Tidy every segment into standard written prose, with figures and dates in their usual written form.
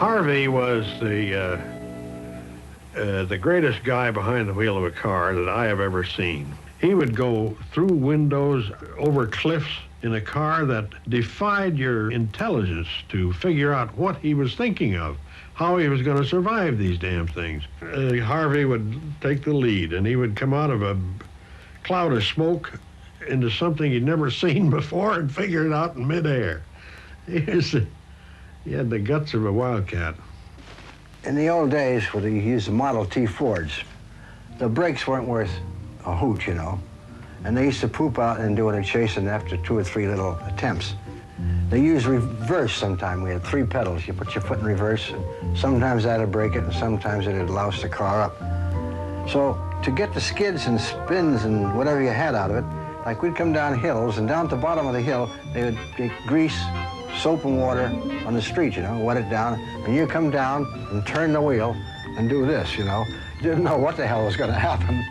Harvey was the greatest guy behind the wheel of a car that I have ever seen. He would go through windows, over cliffs in a car that defied your intelligence to figure out what he was thinking of, how he was going to survive these damn things. Harvey would take the lead, and he would come out of a cloud of smoke into something he'd never seen before and figure it out in midair. He had the guts of a wildcat. In the old days, when they used the Model T Fords, the brakes weren't worth a hoot, you know. And they used to poop out and do a chasing after 2 or 3 little attempts. They used reverse sometime. We had 3 pedals. You put your foot in reverse, and sometimes that'd break it, and sometimes it'd louse the car up. So to get the skids and spins and whatever you had out of it, like we'd come down hills, and down at the bottom of the hill, they would get grease, soap and water on the street, you know, wet it down, and you come down and turn the wheel and do this, you know. You didn't know what the hell was going to happen.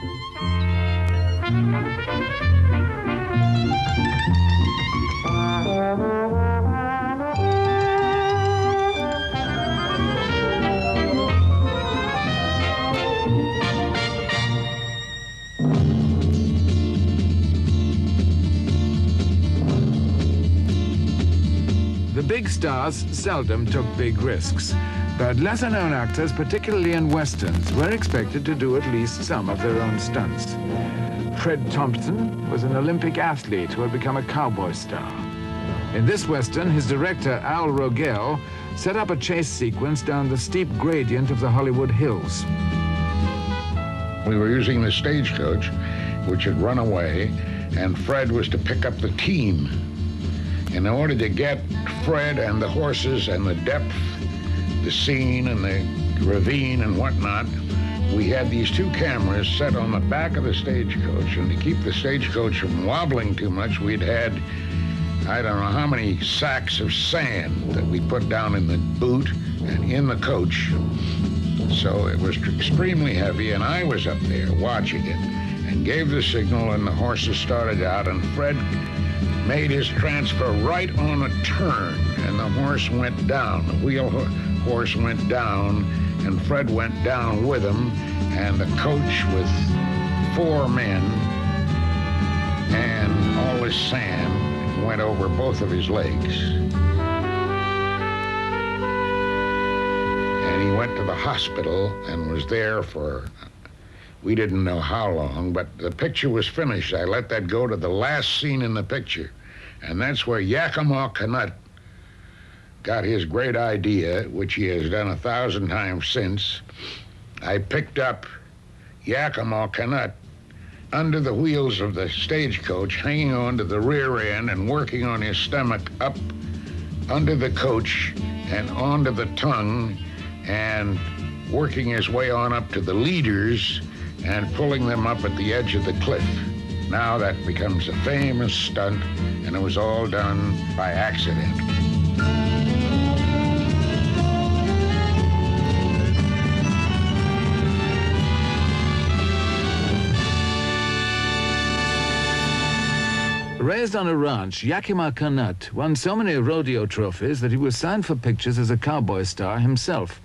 The big stars seldom took big risks, but lesser-known actors, particularly in westerns, were expected to do at least some of their own stunts. Fred Thompson was an Olympic athlete who had become a cowboy star. In this western, his director, Al Rogel, set up a chase sequence down the steep gradient of the Hollywood Hills. We were using the stagecoach, which had run away, and Fred was to pick up the team. In order to get Fred and the horses and the depth, the scene and the ravine and whatnot, we had these 2 cameras set on the back of the stagecoach, and to keep the stagecoach from wobbling too much, we'd had, I don't know how many sacks of sand that we put down in the boot and in the coach. So it was extremely heavy, and I was up there watching it and gave the signal, and the horses started out, and Fred made his transfer right on a turn, and the horse went down. The wheel horse went down, and Fred went down with him, and the coach with 4 men and all this sand went over both of his legs. And he went to the hospital and was there for, we didn't know how long, but the picture was finished. I let that go to the last scene in the picture. And that's where Yakima Canutt got his great idea, which he has done 1,000 times since. I picked up Yakima Canutt under the wheels of the stagecoach, hanging on to the rear end and working on his stomach up under the coach and onto the tongue, and working his way on up to the leaders and pulling them up at the edge of the cliff. Now that becomes a famous stunt, and it was all done by accident. Raised on a ranch, Yakima Canutt won so many rodeo trophies that he was signed for pictures as a cowboy star himself.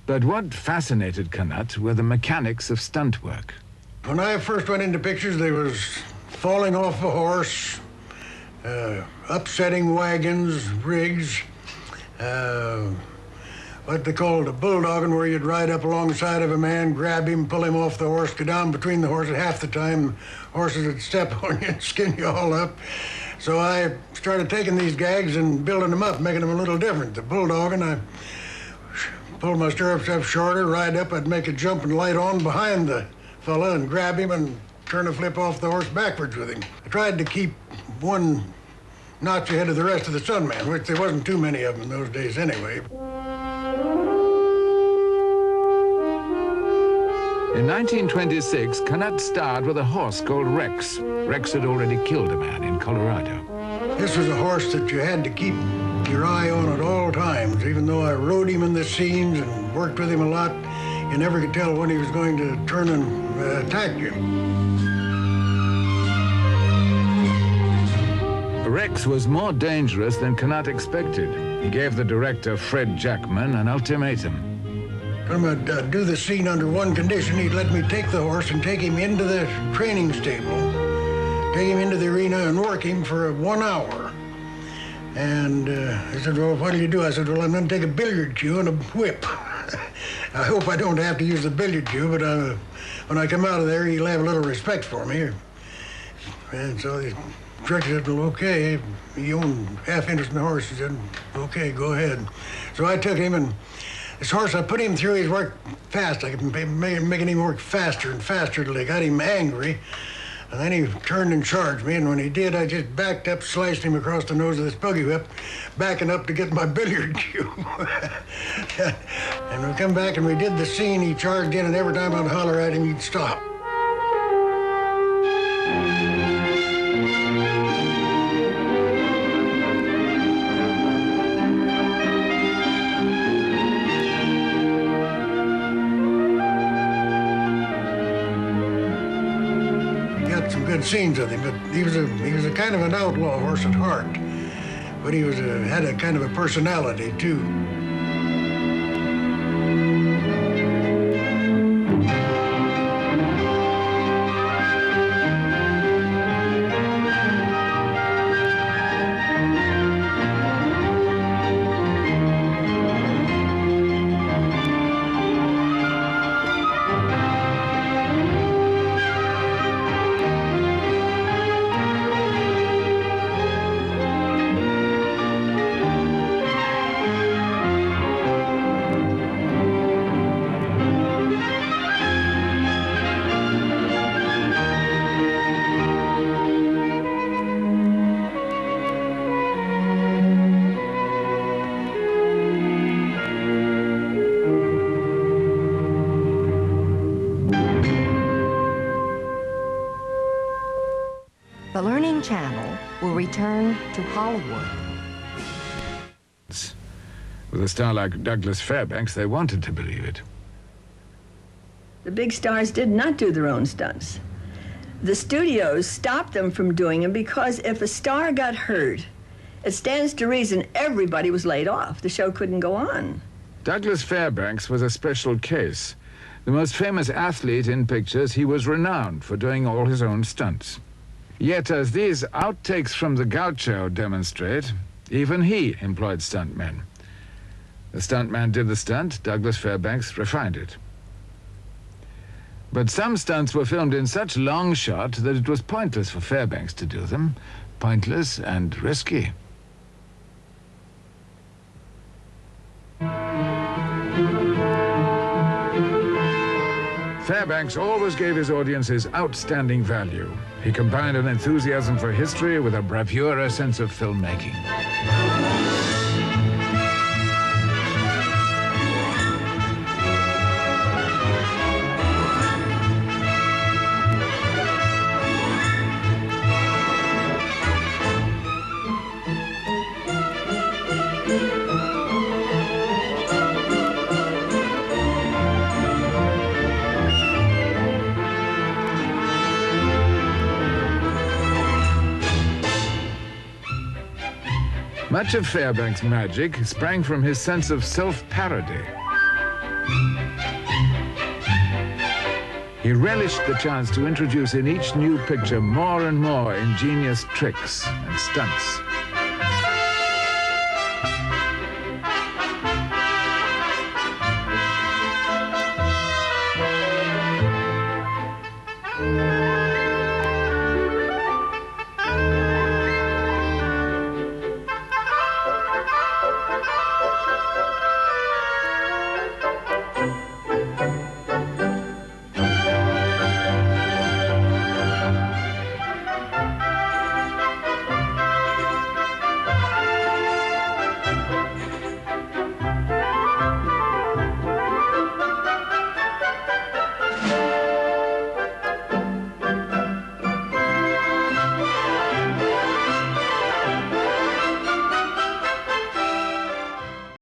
But what fascinated Canutt were the mechanics of stunt work. When I first went into pictures, they was falling off a horse, upsetting wagons, rigs, what they called a bulldogging, where you'd ride up alongside of a man, grab him, pull him off the horse, go down between the horses. Half the time, horses would step on you and skin you all up. So I started taking these gags and building them up, making them a little different. The bulldogging, I pulled my stirrups up shorter, ride up, I'd make a jump and light on behind the fella and grab him and turn a flip off the horse backwards with him. I tried to keep one notch ahead of the rest of the Stuntman, which there wasn't too many of them in those days anyway. In 1926, Canutt starred with a horse called Rex. Rex had already killed a man in Colorado. This was a horse that you had to keep your eye on at all times. Even though I rode him in the scenes and worked with him a lot, you never could tell when he was going to turn and attack you. Rex was more dangerous than Canutt expected. He gave the director, Fred Jackman, an ultimatum. I'm going to do the scene under one condition. He'd let me take the horse and take him into the training stable, take him into the arena and work him for 1 hour. And he said, well, what do you do? I said, well, I'm going to take a billiard cue and a whip. I hope I don't have to use the billiard cue, but when I come out of there, he'll have a little respect for me. And so the director said, well, okay, you own half interest in the horse. He said, okay, go ahead. So I took him, and this horse, I put him through, he's worked fast. I kept making him work faster and faster till I got him angry. And then he turned and charged me, and when he did, I just backed up, sliced him across the nose with this buggy whip, backing up to get my billiard cue. And we come back and we did the scene, he charged in, and every time I'd holler at him, he'd stop. Good scenes with him, but he was a kind of an outlaw horse at heart, but he had a kind of a personality too. The Learning Channel will return to Hollywood. With a star like Douglas Fairbanks, they wanted to believe it. The big stars did not do their own stunts. The studios stopped them from doing them because if a star got hurt, it stands to reason everybody was laid off. The show couldn't go on. Douglas Fairbanks was a special case. The most famous athlete in pictures, he was renowned for doing all his own stunts. Yet, as these outtakes from the Gaucho demonstrate, even he employed stuntmen. The stuntman did the stunt, Douglas Fairbanks refined it. But some stunts were filmed in such long shot that it was pointless for Fairbanks to do them. Pointless and risky. Fairbanks always gave his audiences outstanding value. He combined an enthusiasm for history with a bravura sense of filmmaking. Much of Fairbanks' magic sprang from his sense of self-parody. He relished the chance to introduce in each new picture more and more ingenious tricks and stunts.